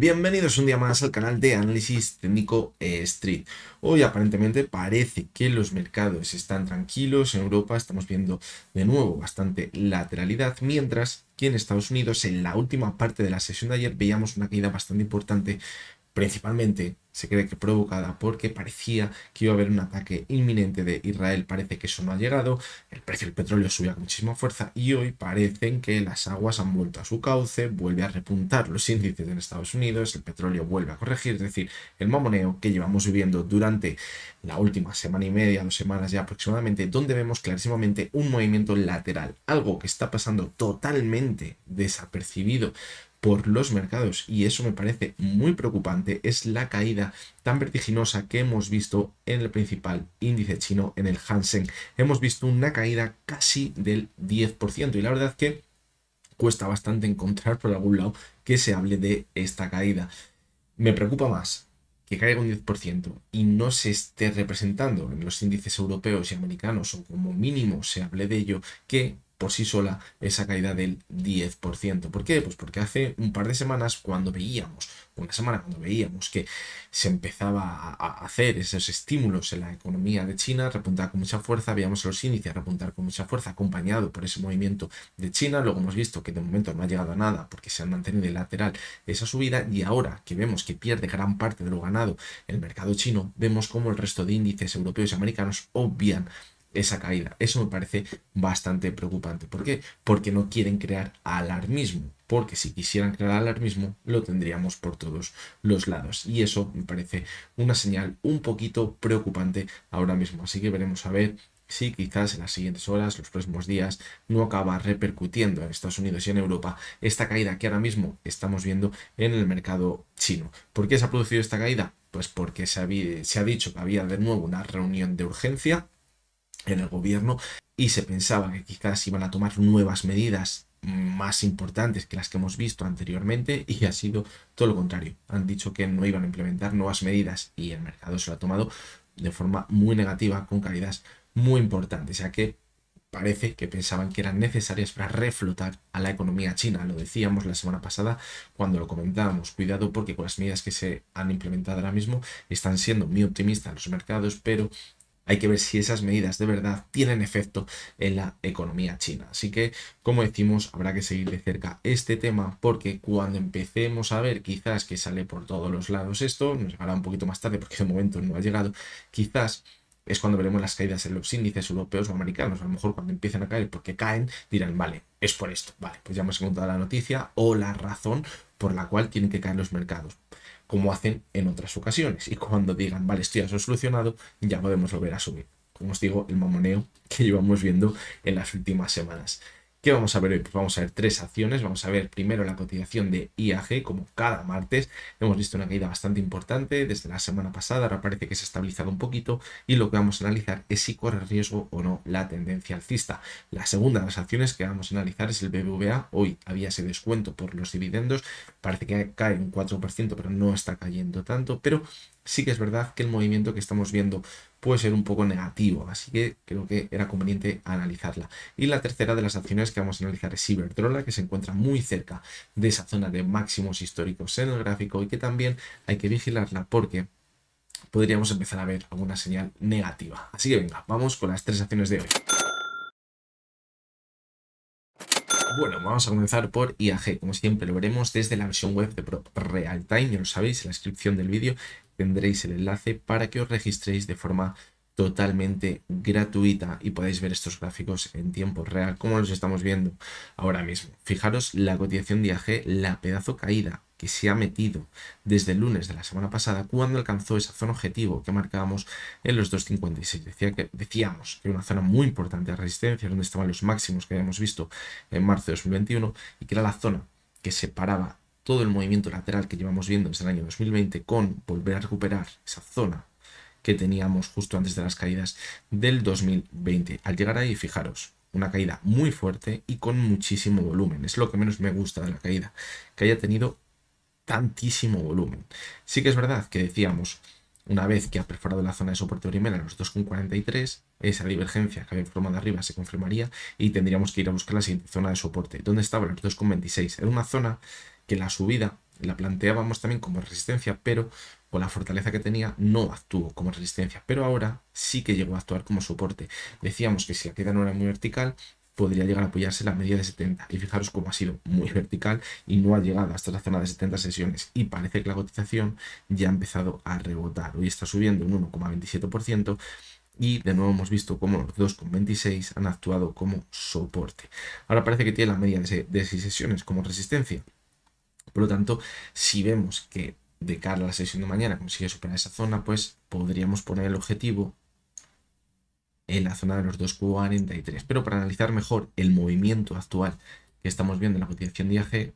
Bienvenidos un día más al canal de análisis técnico Street. Hoy aparentemente parece que los mercados están tranquilos. En Europa estamos viendo de nuevo bastante lateralidad, mientras que en Estados Unidos en la última parte de la sesión de ayer veíamos una caída bastante importante. Principalmente se cree que provocada porque parecía que iba a haber un ataque inminente de Israel. Parece que eso no ha llegado, el precio del petróleo subía con muchísima fuerza y hoy parecen que las aguas han vuelto a su cauce, vuelve a repuntar los índices en Estados Unidos, el petróleo vuelve a corregir, es decir, el mamoneo que llevamos viviendo durante la última semana y media, 2 semanas ya aproximadamente, donde vemos clarísimamente un movimiento lateral, algo que está pasando totalmente desapercibido por los mercados, y eso me parece muy preocupante, es la caída tan vertiginosa que hemos visto en el principal índice chino, en el Hang Seng. Hemos visto una caída casi del 10% y la verdad que cuesta bastante encontrar por algún lado que se hable de esta caída. Me preocupa más que caiga un 10% y no se esté representando en los índices europeos y americanos, o como mínimo se hable de ello, que por sí sola esa caída del 10%. ¿Por qué? Pues porque hace un par de semanas, una semana cuando veíamos que se empezaba a hacer esos estímulos en la economía de China, repuntar con mucha fuerza, veíamos los índices repuntar con mucha fuerza, acompañado por ese movimiento de China. Luego hemos visto que de momento no ha llegado a nada porque se han mantenido en lateral esa subida, y ahora que vemos que pierde gran parte de lo ganado el mercado chino, vemos como el resto de índices europeos y americanos obvian esa caída. Eso me parece bastante preocupante. ¿Por qué? Porque no quieren crear alarmismo, porque si quisieran crear alarmismo lo tendríamos por todos los lados, y eso me parece una señal un poquito preocupante ahora mismo. Así que veremos a ver si quizás en las siguientes horas, los próximos días, no acaba repercutiendo en Estados Unidos y en Europa esta caída que ahora mismo estamos viendo en el mercado chino. ¿Por qué se ha producido esta caída? Pues porque se ha dicho que había de nuevo una reunión de urgencia en el gobierno y se pensaba que quizás iban a tomar nuevas medidas más importantes que las que hemos visto anteriormente, y ha sido todo lo contrario. Han dicho que no iban a implementar nuevas medidas y el mercado se lo ha tomado de forma muy negativa, con caídas muy importantes, ya que parece que pensaban que eran necesarias para reflotar a la economía china. Lo decíamos la semana pasada cuando lo comentábamos. Cuidado, porque con las medidas que se han implementado ahora mismo están siendo muy optimistas los mercados, pero hay que ver si esas medidas de verdad tienen efecto en la economía china. Así que, como decimos, habrá que seguir de cerca este tema, porque cuando empecemos a ver quizás que sale por todos los lados esto, nos llegará un poquito más tarde porque de momento no ha llegado, quizás es cuando veremos las caídas en los índices europeos o americanos. A lo mejor cuando empiecen a caer porque caen, dirán, vale, es por esto, vale, pues ya hemos encontrado la noticia o la razón por la cual tienen que caer los mercados, como hacen en otras ocasiones. Y cuando digan, vale, esto ya se ha solucionado, ya podemos volver a subir. Como os digo, el mamoneo que llevamos viendo en las últimas semanas. ¿Qué vamos a ver hoy? Pues vamos a ver tres acciones. Vamos a ver primero la cotización de IAG, como cada martes. Hemos visto una caída bastante importante desde la semana pasada, ahora parece que se ha estabilizado un poquito, y lo que vamos a analizar es si corre riesgo o no la tendencia alcista. La segunda de las acciones que vamos a analizar es el BBVA. Hoy había ese descuento por los dividendos, parece que cae un 4%, pero no está cayendo tanto, pero sí que es verdad que el movimiento que estamos viendo puede ser un poco negativo, así que creo que era conveniente analizarla. Y la tercera de las acciones que vamos a analizar es Iberdrola, que se encuentra muy cerca de esa zona de máximos históricos en el gráfico, y que también hay que vigilarla porque podríamos empezar a ver alguna señal negativa. Así que venga, vamos con las tres acciones de hoy. Bueno, vamos a comenzar por IAG. Como siempre, lo veremos desde la versión web de PropRealTime. Ya lo sabéis, en la descripción del vídeo tendréis el enlace para que os registréis de forma totalmente gratuita y podáis ver estos gráficos en tiempo real, como los estamos viendo ahora mismo. Fijaros la cotización de IAG, la pedazo caída que se ha metido desde el lunes de la semana pasada, cuando alcanzó esa zona objetivo que marcábamos en los 2,56. Decíamos que era una zona muy importante de resistencia, donde estaban los máximos que habíamos visto en marzo de 2021, y que era la zona que separaba todo el movimiento lateral que llevamos viendo desde el año 2020, con volver a recuperar esa zona que teníamos justo antes de las caídas del 2020. Al llegar ahí, fijaros, una caída muy fuerte y con muchísimo volumen. Es lo que menos me gusta de la caída, que haya tenido tantísimo volumen. Sí que es verdad que decíamos, una vez que ha perforado la zona de soporte primera en los 2,43, esa divergencia que había formado arriba se confirmaría y tendríamos que ir a buscar la siguiente zona de soporte. ¿Dónde estaba? En los 2,26. Era una zona que la subida la planteábamos también como resistencia, pero con la fortaleza que tenía no actuó como resistencia, pero ahora sí que llegó a actuar como soporte. Decíamos que si la caída no era muy vertical, podría llegar a apoyarse la media de 70. Y fijaros cómo ha sido muy vertical y no ha llegado hasta la zona de 70 sesiones. Y parece que la cotización ya ha empezado a rebotar. Hoy está subiendo un 1,27%. Y de nuevo hemos visto cómo los 2,26 han actuado como soporte. Ahora parece que tiene la media de 6 sesiones como resistencia. Por lo tanto, si vemos que de cara a la sesión de mañana consigue superar esa zona, pues podríamos poner el objetivo en la zona de los 2,43. Pero para analizar mejor el movimiento actual que estamos viendo en la cotización de IAG,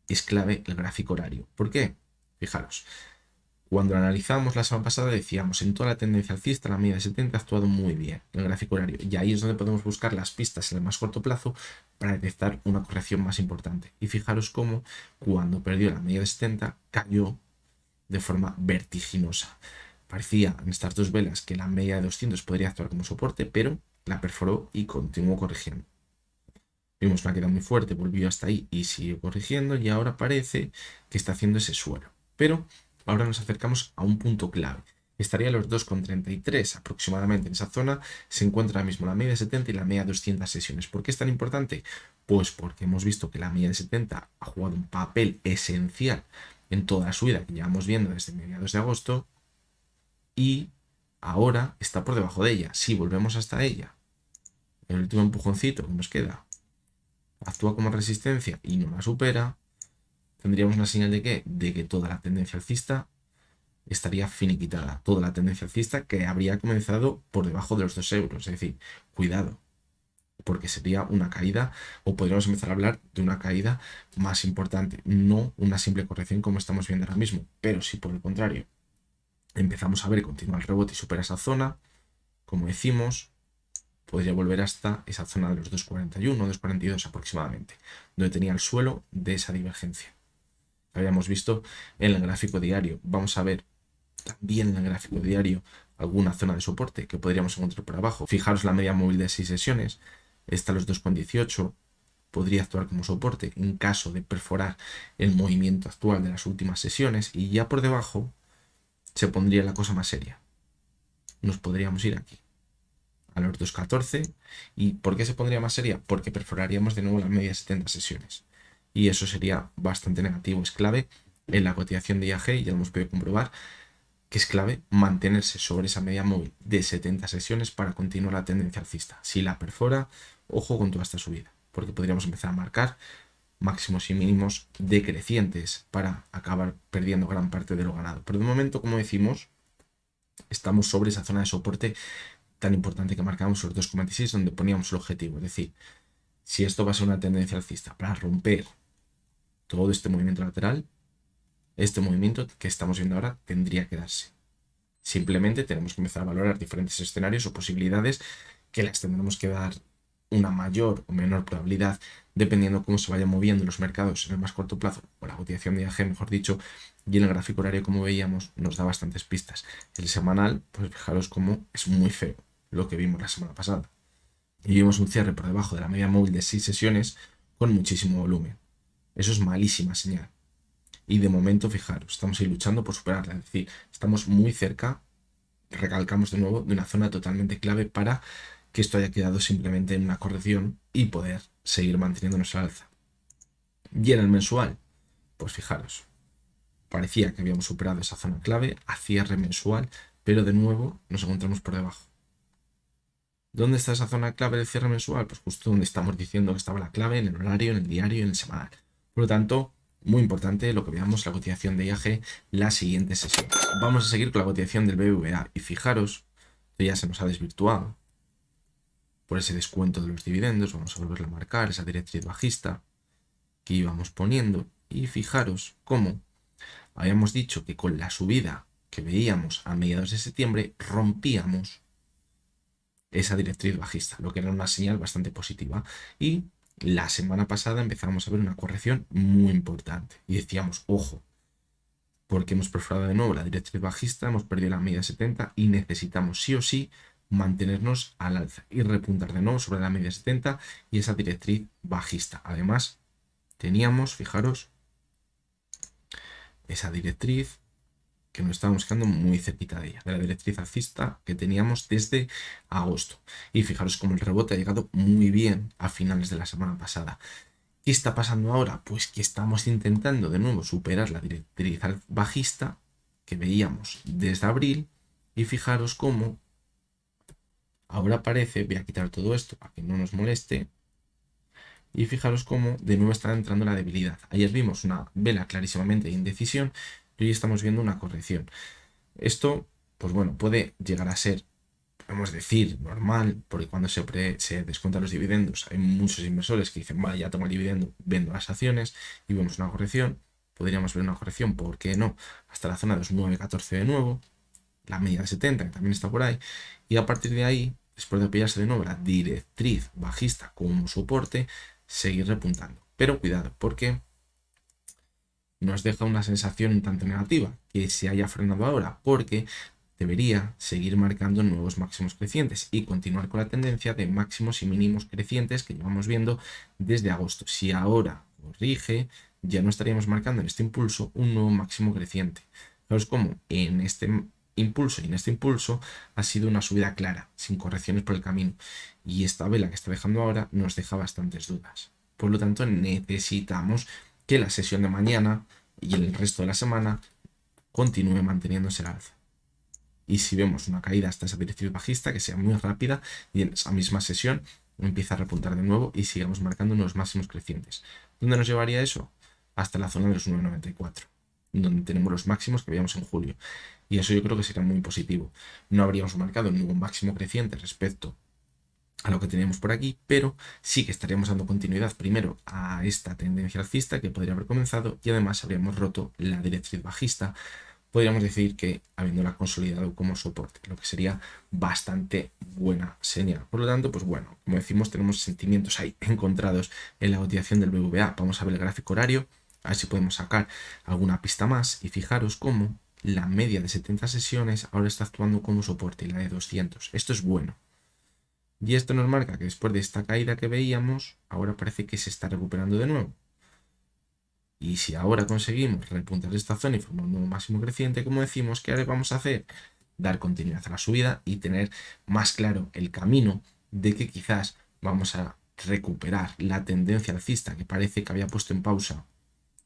es clave el gráfico horario. ¿Por qué? Fijaros, cuando lo analizamos la semana pasada decíamos en toda la tendencia alcista la media de 70 ha actuado muy bien en el gráfico horario y ahí es donde podemos buscar las pistas en el más corto plazo para detectar una corrección más importante. Y fijaros cómo cuando perdió la media de 70 cayó de forma vertiginosa. Parecía en estas dos velas que la media de 200 podría actuar como soporte, pero la perforó y continuó corrigiendo. Vimos una queda muy fuerte, volvió hasta ahí y siguió corrigiendo y ahora parece que está haciendo ese suelo. Pero ahora nos acercamos a un punto clave. Estaría a los 2,33 aproximadamente. En esa zona se encuentra ahora mismo la media de 70 y la media de 200 sesiones. ¿Por qué es tan importante? Pues porque hemos visto que la media de 70 ha jugado un papel esencial en toda la subida que llevamos viendo desde mediados de agosto y ahora está por debajo de ella. Si volvemos hasta ella, el último empujoncito que nos queda actúa como resistencia y no la supera, tendríamos una señal de qué? De que toda la tendencia alcista estaría finiquitada. Toda la tendencia alcista que habría comenzado por debajo de los 2 euros. Es decir, cuidado, porque sería una caída, o podríamos empezar a hablar de una caída más importante, no una simple corrección como estamos viendo ahora mismo. Pero si por el contrario empezamos a ver continuar el rebote y supera esa zona, como decimos, podría volver hasta esa zona de los 2,41, 2,42 aproximadamente, donde tenía el suelo de esa divergencia. Habíamos visto en el gráfico diario. Vamos a ver también en el gráfico diario alguna zona de soporte que podríamos encontrar por abajo. Fijaros la media móvil de 6 sesiones, está a los 2,18, podría actuar como soporte en caso de perforar el movimiento actual de las últimas sesiones y ya por debajo se pondría la cosa más seria. Nos podríamos ir aquí a los 2,14. ¿Y por qué se pondría más seria? Porque perforaríamos de nuevo la media de 70 sesiones. Y eso sería bastante negativo. Es clave en la cotización de IAG, y ya lo hemos podido comprobar, que es clave mantenerse sobre esa media móvil de 70 sesiones para continuar la tendencia alcista. Si la perfora, ojo con toda esta subida, porque podríamos empezar a marcar máximos y mínimos decrecientes para acabar perdiendo gran parte de lo ganado. Pero de momento, como decimos, estamos sobre esa zona de soporte tan importante que marcamos los 2,26 donde poníamos el objetivo. Es decir, si esto va a ser una tendencia alcista para romper todo este movimiento lateral, este movimiento que estamos viendo ahora tendría que darse. Simplemente tenemos que empezar a valorar diferentes escenarios o posibilidades que las tendremos que dar una mayor o menor probabilidad dependiendo cómo se vayan moviendo los mercados en el más corto plazo, o la cotización de IAG, mejor dicho, y en el gráfico horario, como veíamos, nos da bastantes pistas. El semanal, pues fijaros cómo es muy feo lo que vimos la semana pasada. Y vimos un cierre por debajo de la media móvil de 6 sesiones con muchísimo volumen. Eso es malísima señal. Y de momento, fijaros, estamos ahí luchando por superarla. Es decir, estamos muy cerca, recalcamos de nuevo, de una zona totalmente clave para que esto haya quedado simplemente en una corrección y poder seguir manteniéndonos al alza. Y en el mensual, pues fijaros, parecía que habíamos superado esa zona clave a cierre mensual, pero de nuevo nos encontramos por debajo. ¿Dónde está esa zona clave del cierre mensual? Pues justo donde estamos diciendo que estaba la clave, en el horario, en el diario y en el semanal. Por lo tanto, muy importante lo que veamos la cotización de IAG la siguiente sesión. Vamos a seguir con la cotización del BBVA y fijaros que ya se nos ha desvirtuado por ese descuento de los dividendos. Vamos a volverlo a marcar, esa directriz bajista que íbamos poniendo y fijaros cómo habíamos dicho que con la subida que veíamos a mediados de septiembre rompíamos esa directriz bajista, lo que era una señal bastante positiva. Y la semana pasada empezamos a ver una corrección muy importante y decíamos, ojo, porque hemos perforado de nuevo la directriz bajista, hemos perdido la media de 70 y necesitamos sí o sí mantenernos al alza y repuntar de nuevo sobre la media de 70 y esa directriz bajista. Además, teníamos, fijaros, esa directriz que nos estábamos quedando muy cerquita de ella, de la directriz alcista que teníamos desde agosto. Y fijaros cómo el rebote ha llegado muy bien a finales de la semana pasada. ¿Qué está pasando ahora? Pues que estamos intentando de nuevo superar la directriz bajista que veíamos desde abril. Y fijaros cómo ahora parece, voy a quitar todo esto para que no nos moleste. Y fijaros cómo de nuevo está entrando la debilidad. Ayer vimos una vela clarísimamente de indecisión y hoy estamos viendo una corrección. Esto, pues bueno, puede llegar a ser, podemos decir, normal, porque cuando se descuentan los dividendos hay muchos inversores que dicen, vale, ya tengo el dividendo, vendo las acciones y vemos una corrección. Podríamos ver una corrección, ¿por qué no? Hasta la zona de los 9.14 de nuevo, la media de 70, que también está por ahí, y a partir de ahí, después de pillarse de nuevo la directriz bajista como soporte, seguir repuntando. Pero cuidado, porque nos deja una sensación un tanto negativa que se haya frenado ahora, porque debería seguir marcando nuevos máximos crecientes y continuar con la tendencia de máximos y mínimos crecientes que llevamos viendo desde agosto. Si ahora corrige, ya no estaríamos marcando en este impulso un nuevo máximo creciente. Fijaos como en este impulso y en este impulso ha sido una subida clara, sin correcciones por el camino. Y esta vela que está dejando ahora nos deja bastantes dudas. Por lo tanto, necesitamos que la sesión de mañana y el resto de la semana continúe manteniéndose al alza. Y si vemos una caída hasta esa directriz bajista que sea muy rápida y en esa misma sesión empieza a repuntar de nuevo y sigamos marcando unos máximos crecientes. ¿Dónde nos llevaría eso? Hasta la zona de los 9.94, donde tenemos los máximos que veíamos en julio. Y eso yo creo que sería muy positivo. No habríamos marcado ningún máximo creciente respecto a lo que tenemos por aquí, pero sí que estaríamos dando continuidad primero a esta tendencia alcista que podría haber comenzado y además habríamos roto la directriz bajista. Podríamos decir que habiéndola consolidado como soporte, lo que sería bastante buena señal. Por lo tanto, pues bueno, como decimos, tenemos sentimientos ahí encontrados en la cotización del BBVA. Vamos a ver el gráfico horario, a ver si podemos sacar alguna pista más y fijaros cómo la media de 70 sesiones ahora está actuando como soporte y la de 200. Esto es bueno. Y esto nos marca que después de esta caída que veíamos, ahora parece que se está recuperando de nuevo. Y si ahora conseguimos repuntar esta zona y formar un nuevo máximo creciente, como decimos, ¿qué ahora vamos a hacer? Dar continuidad a la subida y tener más claro el camino de que quizás vamos a recuperar la tendencia alcista que parece que había puesto en pausa,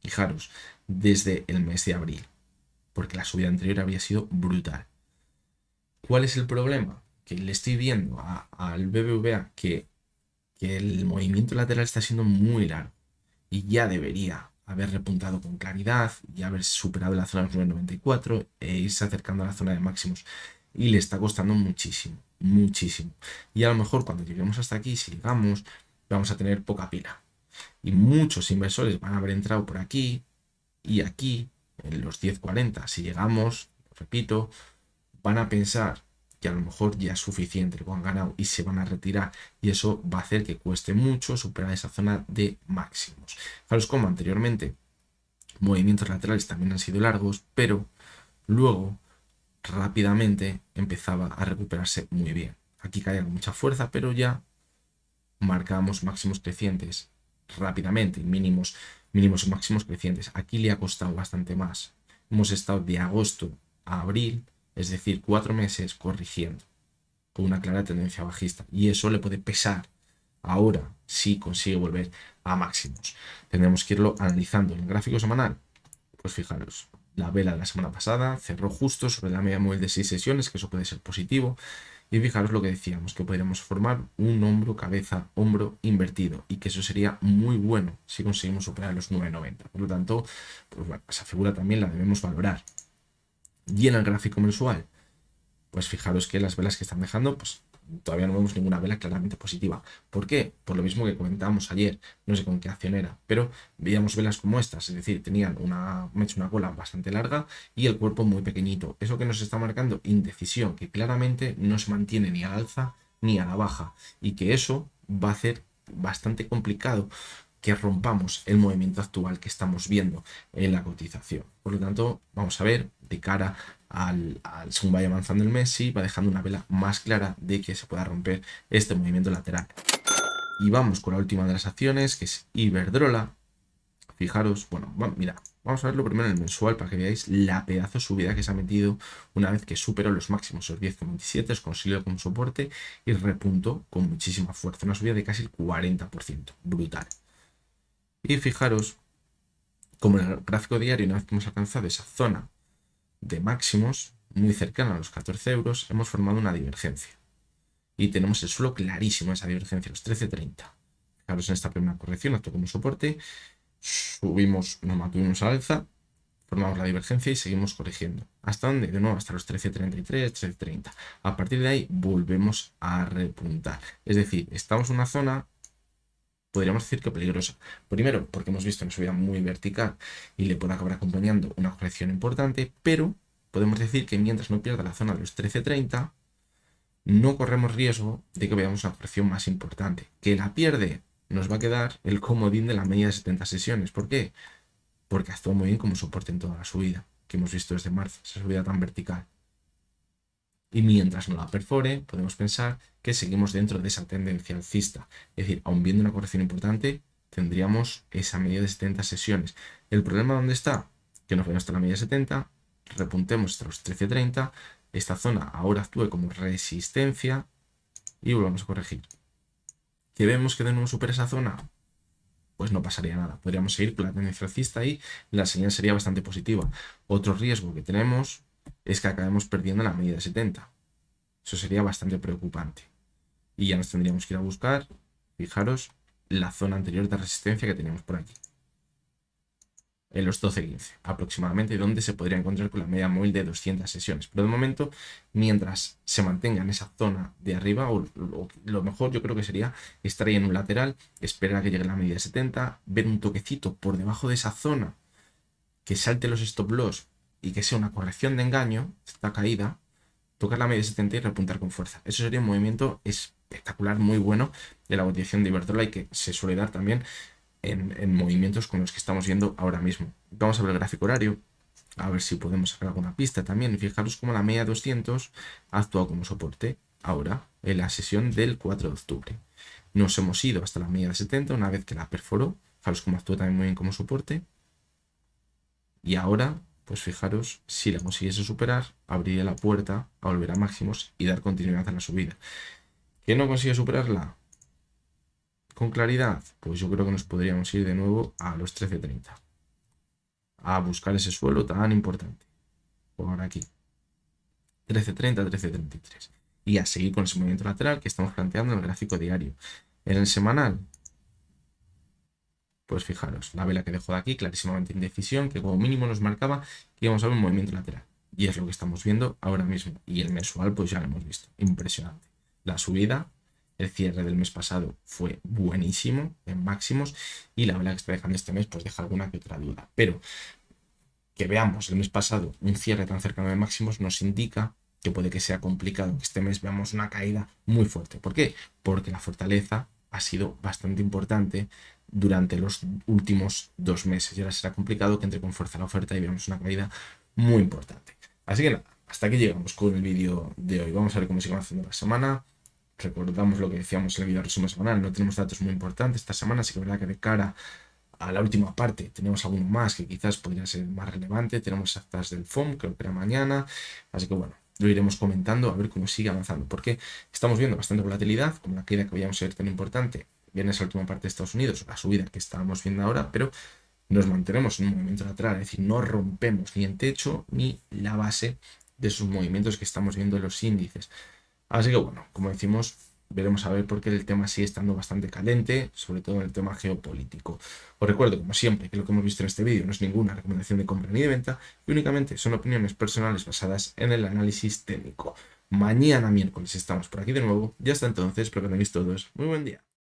fijaros, desde el mes de abril, porque la subida anterior había sido brutal. ¿Cuál es el problema? Que le estoy viendo al BBVA que el movimiento lateral está siendo muy largo y ya debería haber repuntado con claridad y haber superado la zona de los 9.94 e irse acercando a la zona de máximos. Y le está costando muchísimo, muchísimo. Y a lo mejor cuando lleguemos hasta aquí, si llegamos, vamos a tener poca pila. Y muchos inversores van a haber entrado por aquí y aquí, en los 10.40. Si llegamos, repito, van a pensar que a lo mejor ya es suficiente lo que han ganado y se van a retirar y eso va a hacer que cueste mucho superar esa zona de máximos. Fijaros como anteriormente movimientos laterales también han sido largos, pero luego rápidamente empezaba a recuperarse muy bien. Aquí caía con mucha fuerza, pero ya marcamos máximos crecientes rápidamente, mínimos y máximos crecientes. Aquí le ha costado bastante más. Hemos estado de agosto a abril, es decir, 4 meses corrigiendo con una clara tendencia bajista y eso le puede pesar ahora si consigue volver a máximos. Tendremos que irlo analizando en el gráfico semanal. Pues fijaros, la vela de la semana pasada cerró justo sobre la media móvil de 6 sesiones, que eso puede ser positivo. Y fijaros lo que decíamos, que podríamos formar un hombro, cabeza, hombro invertido y que eso sería muy bueno si conseguimos superar los 9.90. Por lo tanto, pues bueno, esa figura también la debemos valorar. Y en el gráfico mensual, pues fijaros que las velas que están dejando, pues todavía no vemos ninguna vela claramente positiva. ¿Por qué? Por lo mismo que comentábamos ayer, no sé con qué acción era, pero veíamos velas como estas, es decir, tenían una cola bastante larga y el cuerpo muy pequeñito. Eso que nos está marcando indecisión, que claramente no se mantiene ni al alza ni a la baja y que eso va a hacer bastante complicado que rompamos el movimiento actual que estamos viendo en la cotización. Por lo tanto, vamos a ver de cara según vaya avanzando el mes, si va dejando una vela más clara de que se pueda romper este movimiento lateral. Y vamos con la última de las acciones, que es Iberdrola. fijaros, bueno, mira, vamos a verlo primero en el mensual para que veáis la pedazo subida que se ha metido una vez que superó los máximos, los 10,27, os consiguió como soporte y repuntó con muchísima fuerza, una subida de casi el 40%, brutal. Y fijaros, como en el gráfico diario, una vez que hemos alcanzado esa zona de máximos, muy cercana a los 14 euros, hemos formado una divergencia. Y tenemos el suelo clarísimo, esa divergencia, los 13.30. Fijaros en esta primera corrección, actuó como soporte, subimos, nos mantuvimos al alza, formamos la divergencia y seguimos corrigiendo. ¿Hasta dónde? De nuevo, hasta los 13.33, 13.30. A partir de ahí volvemos a repuntar. Es decir, estamos en una zona, podríamos decir que peligrosa. Primero, porque hemos visto una subida muy vertical y le puede acabar acompañando una corrección importante, pero podemos decir que mientras no pierda la zona de los 13.30, no corremos riesgo de que veamos una corrección más importante. Que la pierde, nos va a quedar el comodín de la media de 70 sesiones. ¿Por qué? Porque actuó muy bien como soporte en toda la subida que hemos visto desde marzo, esa subida tan vertical. Y mientras no la perfore, podemos pensar que seguimos dentro de esa tendencia alcista. Es decir, aun viendo una corrección importante, tendríamos esa media de 70 sesiones. ¿El problema dónde está? Que nos vemos hasta la media de 70, repuntemos hasta los 13.30, esta zona ahora actúe como resistencia y volvamos a corregir. ¿Que vemos que de nuevo supera esa zona? Pues no pasaría nada. Podríamos seguir con la tendencia alcista y la señal sería bastante positiva. Otro riesgo que tenemos es que acabemos perdiendo la media de 70. Eso sería bastante preocupante. Y ya nos tendríamos que ir a buscar, fijaros, la zona anterior de resistencia que teníamos por aquí. En los 12.15 aproximadamente, donde se podría encontrar con la media móvil de 200 sesiones. Pero de momento, mientras se mantenga en esa zona de arriba, lo mejor yo creo que sería estar ahí en un lateral, esperar a que llegue la media de 70, ver un toquecito por debajo de esa zona, que salte los stop loss y que sea una corrección de engaño, esta caída, tocar la media de 70 y repuntar con fuerza. Eso sería un movimiento espectacular, muy bueno de la cotización de Iberdrola y que se suele dar también en movimientos con los que estamos viendo ahora mismo. Vamos a ver el gráfico horario, a ver si podemos sacar alguna pista también. Y fijaros cómo la media 200 ha actuado como soporte ahora en la sesión del 4 de octubre. Nos hemos ido hasta la media de 70 una vez que la perforó. Fijaros cómo actúa también muy bien como soporte. Y ahora, pues fijaros, si la consiguiese superar, abriría la puerta a volver a máximos y dar continuidad a la subida. ¿Quién no consigue superarla? Con claridad, pues yo creo que nos podríamos ir de nuevo a los 13.30 a buscar ese suelo tan importante por aquí, 13.30, 13.33 y a seguir con ese movimiento lateral que estamos planteando en el gráfico diario. En el semanal, pues fijaros, la vela que dejó de aquí, clarísimamente indecisión, que como mínimo nos marcaba que íbamos a ver un movimiento lateral, y es lo que estamos viendo ahora mismo. Y el mensual, pues ya lo hemos visto, impresionante. La subida, el cierre del mes pasado fue buenísimo en máximos y la vela que está dejando este mes pues deja alguna que otra duda. Pero que veamos el mes pasado un cierre tan cercano de máximos nos indica que puede que sea complicado que este mes veamos una caída muy fuerte. ¿Por qué? Porque la fortaleza ha sido bastante importante durante los últimos 2 meses y ahora será complicado que entre con fuerza la oferta y veamos una caída muy importante. Así que nada, hasta aquí llegamos con el vídeo de hoy. Vamos a ver cómo sigue avanzando la semana. Recordamos lo que decíamos en el vídeo de resumen semanal, no tenemos datos muy importantes esta semana, así que es verdad que de cara a la última parte tenemos alguno más que quizás podría ser más relevante. Tenemos actas del FOM, creo que era mañana, así que bueno, lo iremos comentando a ver cómo sigue avanzando, porque estamos viendo bastante volatilidad, como la caída que veíamos ser tan importante viene esa última parte de Estados Unidos, la subida que estábamos viendo ahora, pero nos mantenemos en un movimiento lateral, es decir, no rompemos ni el techo ni la base de esos movimientos que estamos viendo en los índices. Así que bueno, como decimos, veremos a ver porque el tema sigue estando bastante caliente, sobre todo en el tema geopolítico. Os recuerdo, como siempre, que lo que hemos visto en este vídeo no es ninguna recomendación de compra ni de venta y únicamente son opiniones personales basadas en el análisis técnico. Mañana miércoles estamos por aquí de nuevo y hasta entonces espero que tengáis todos muy buen día.